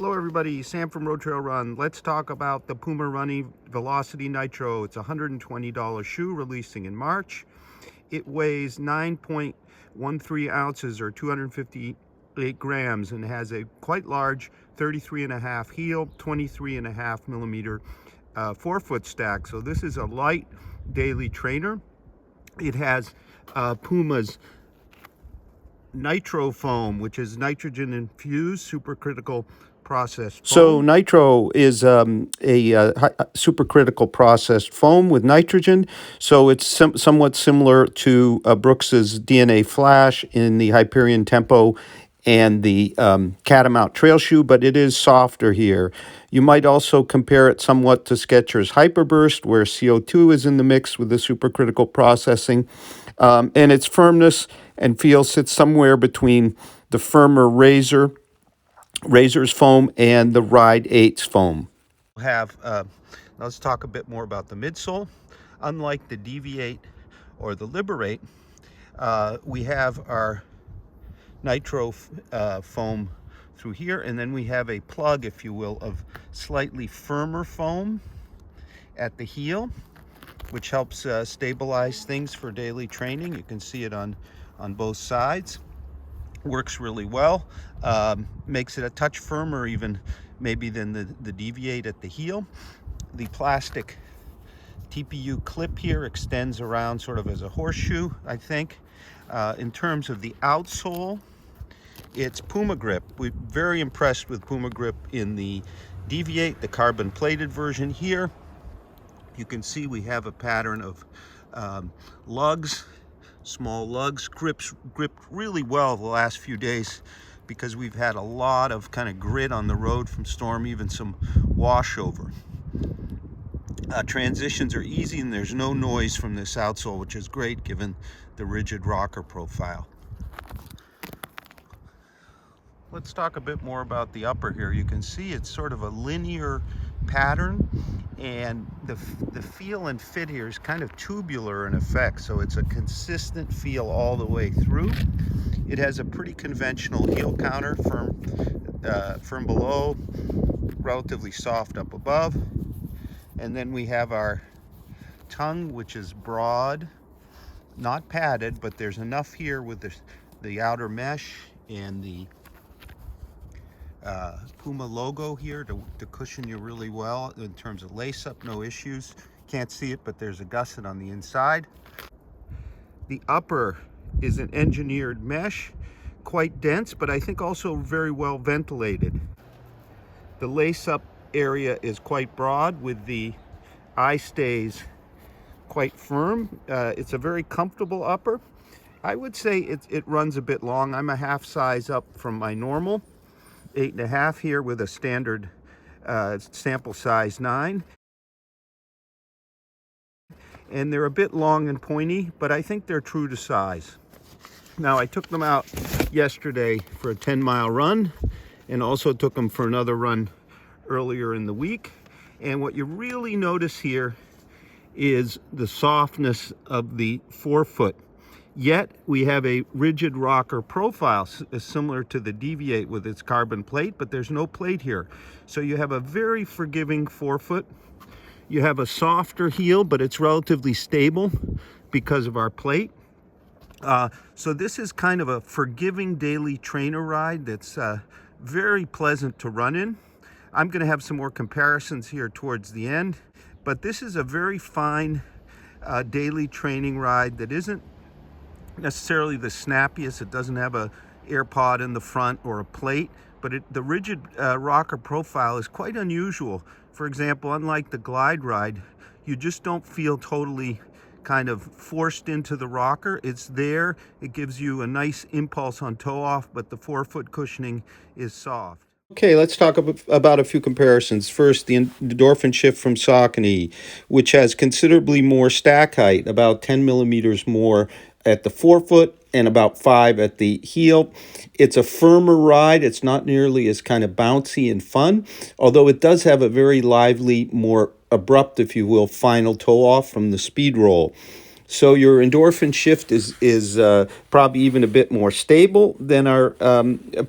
Hello everybody, Sam from RoadTrailRun. Let's talk about the Puma Running Velocity Nitro. It's a $120 shoe releasing in March. It weighs 9.13 ounces or 258 grams and has a quite large 33.5 heel, 23.5 millimeter forefoot stack. So this is a light daily trainer. It has Puma's Nitro foam, which is nitrogen infused supercritical processed foam. So nitro is a supercritical processed foam with nitrogen. So it's somewhat similar to Brooks's DNA Flash in the Hyperion Tempo and the Catamount trail shoe, but it is softer here. You might also compare it somewhat to Skechers Hyperburst, where CO2 is in the mix with the supercritical processing. And its firmness and feel sits somewhere between the firmer Razor's foam and the Ride 8's foam. Let's talk a bit more about the midsole. Unlike the Deviate or the Liberate, we have our Nitro foam through here, and then we have a plug, if you will, of slightly firmer foam at the heel, which helps stabilize things for daily training. You can see it on both sides. Works really well. Makes it a touch firmer even maybe than the Deviate at the heel. The plastic TPU clip here extends around sort of as a horseshoe, I think. In terms of the outsole, it's PumaGrip. We're very impressed with PumaGrip in the Deviate, the carbon plated version here. You can see we have a pattern of lugs, small lugs, gripped really well the last few days because we've had a lot of kind of grit on the road from storm, even some washover. Transitions are easy and there's no noise from this outsole, which is great given the rigid rocker profile. Let's talk a bit more about the upper here. You can see it's sort of a linear pattern, and the feel and fit here is kind of tubular in effect, so it's a consistent feel all the way through. It has a pretty conventional heel counter, firm below, relatively soft up above, and then we have our tongue, which is broad, not padded, but there's enough here with the outer mesh and the Puma logo here to cushion you really well in terms of lace up, no issues. Can't see it, but there's a gusset on the inside. The upper is an engineered mesh, quite dense, but I think also very well ventilated. The lace up area is quite broad with the eye stays quite firm. It's a very comfortable upper. I would say it runs a bit long. I'm a half size up from my normal 8.5 here with a standard sample size 9. And they're a bit long and pointy, but I think they're true to size. Now, I took them out yesterday for a 10-mile run and also took them for another run earlier in the week. And what you really notice here is the softness of the forefoot. Yet we have a rigid rocker profile similar to the Deviate with its carbon plate, but there's no plate here. So you have a very forgiving forefoot. You have a softer heel, but it's relatively stable because of our plate. So this is kind of a forgiving daily trainer ride that's very pleasant to run in. I'm going to have some more comparisons here towards the end, but this is a very fine daily training ride that isn't necessarily the snappiest. It doesn't have a AirPod in the front or a plate, but the rigid rocker profile is quite unusual. For example, unlike the Glideride, you just don't feel totally kind of forced into the rocker. It's there. It gives you a nice impulse on toe off, but the forefoot cushioning is soft. Okay, let's talk about a few comparisons. First, the Endorphin shift from Saucony, which has considerably more stack height, about 10 millimeters more at the forefoot and about 5 at the heel. It's a firmer ride. It's not nearly as kind of bouncy and fun, although it does have a very lively, more abrupt, if you will, final toe off from the speed roll. So your Endorphin shift is probably even a bit more stable than our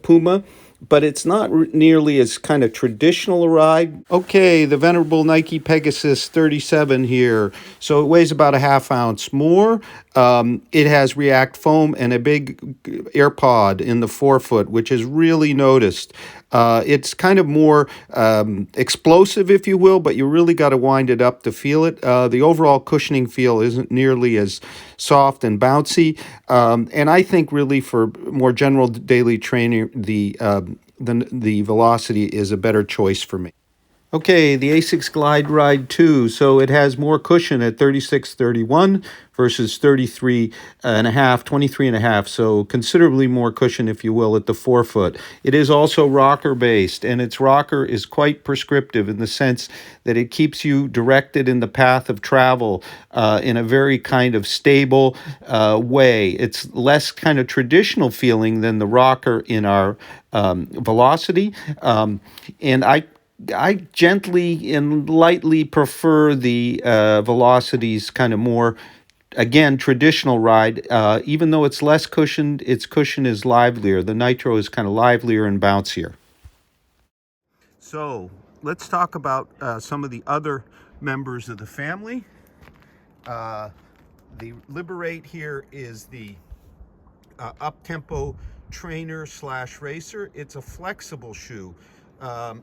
Puma, but it's not nearly as kind of traditional a ride. Okay, the venerable Nike Pegasus 37 here. So it weighs about a half ounce more. It has React foam and a big air pod in the forefoot, which is really noticed. It's kind of more explosive, if you will, but you really got to wind it up to feel it. The overall cushioning feel isn't nearly as soft and bouncy. And I think really for more general daily training, the Velocity is a better choice for me. Okay, the ASICS Glideride 2. So it has more cushion at 36.31 versus 33.5, 23.5. So considerably more cushion, if you will, at the forefoot. It is also rocker based, and its rocker is quite prescriptive in the sense that it keeps you directed in the path of travel in a very kind of stable way. It's less kind of traditional feeling than the rocker in our Velocity. And I gently and lightly prefer the Velocity's kind of more, again, traditional ride. Even though it's less cushioned, its cushion is livelier. The Nitro is kind of livelier and bouncier. So let's talk about some of the other members of the family. The Liberate here is the up-tempo trainer / racer. It's a flexible shoe.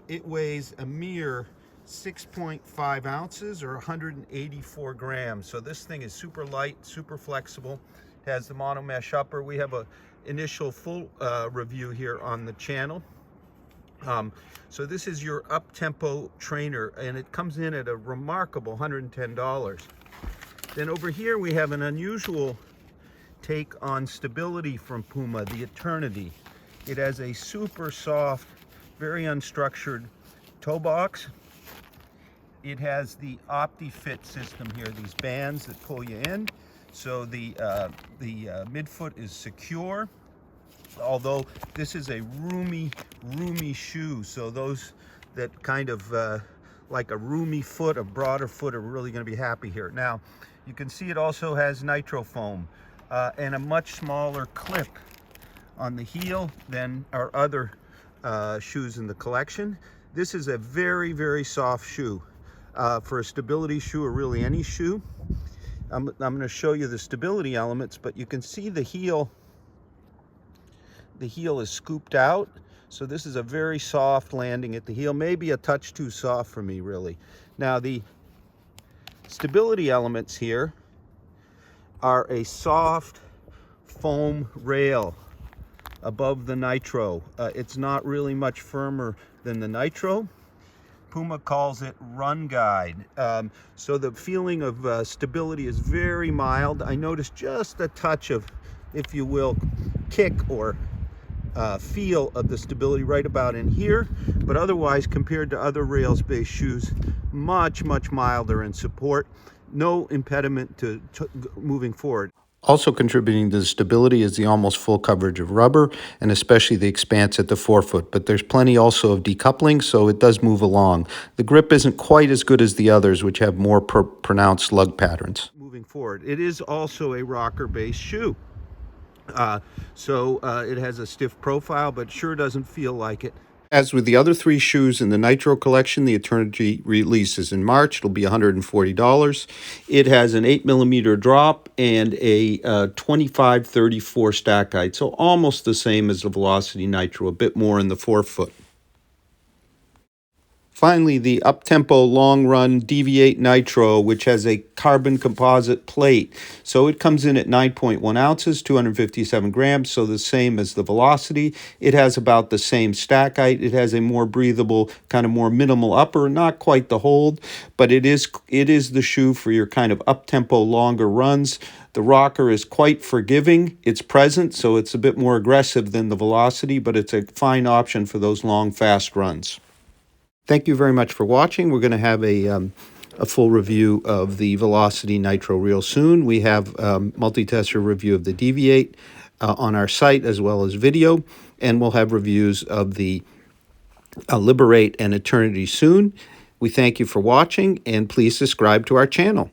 It weighs a mere 6.5 ounces or 184 grams. So this thing is super light, super flexible. It has the mono mesh upper. We have a initial full review here on the channel. So this is your up-tempo trainer, and it comes in at a remarkable $110. Then over here we have an unusual take on stability from Puma, the Eternity. It has a super soft, very unstructured toe box. It has the OptiFit system here, these bands that pull you in. So the midfoot is secure, although this is a roomy shoe. So those that kind of like a roomy foot, a broader foot, are really going to be happy here. Now, you can see it also has nitro foam and a much smaller clip on the heel than our other shoes in the collection. This is a very soft shoe for a stability shoe, or really any shoe. I'm going to show you the stability elements, but you can see the heel. The heel is scooped out, so this is a very soft landing at the heel, maybe a touch too soft for me, really. Now, the stability elements here are a soft foam rail above the Nitro. It's not really much firmer than the Nitro. Puma calls it Run Guide. So the feeling of stability is very mild. I noticed just a touch of, if you will, kick or feel of the stability right about in here, but otherwise, compared to other rails-based shoes, much milder in support. No impediment to moving forward. Also contributing to the stability is the almost full coverage of rubber, and especially the expanse at the forefoot. But there's plenty also of decoupling, so it does move along. The grip isn't quite as good as the others, which have more pronounced lug patterns. Moving forward, it is also a rocker-based shoe. It has a stiff profile, but sure doesn't feel like it. As with the other three shoes in the Nitro collection, the Eternity releases in March. It'll be $140. It has an 8mm drop and a 25-34 stack height, so almost the same as the Velocity Nitro, a bit more in the forefoot. Finally, the up-tempo long-run Deviate Nitro, which has a carbon composite plate. So it comes in at 9.1 ounces, 257 grams, so the same as the Velocity. It has about the same stack height. It has a more breathable, kind of more minimal upper, not quite the hold, but it is the shoe for your kind of up-tempo longer runs. The rocker is quite forgiving. It's present, so it's a bit more aggressive than the Velocity, but it's a fine option for those long, fast runs. Thank you very much for watching. We're going to have a full review of the Velocity Nitro real soon. We have multi-tester review of the Deviate on our site as well as video, and we'll have reviews of the Liberate and Eternity soon. We thank you for watching, and please subscribe to our channel.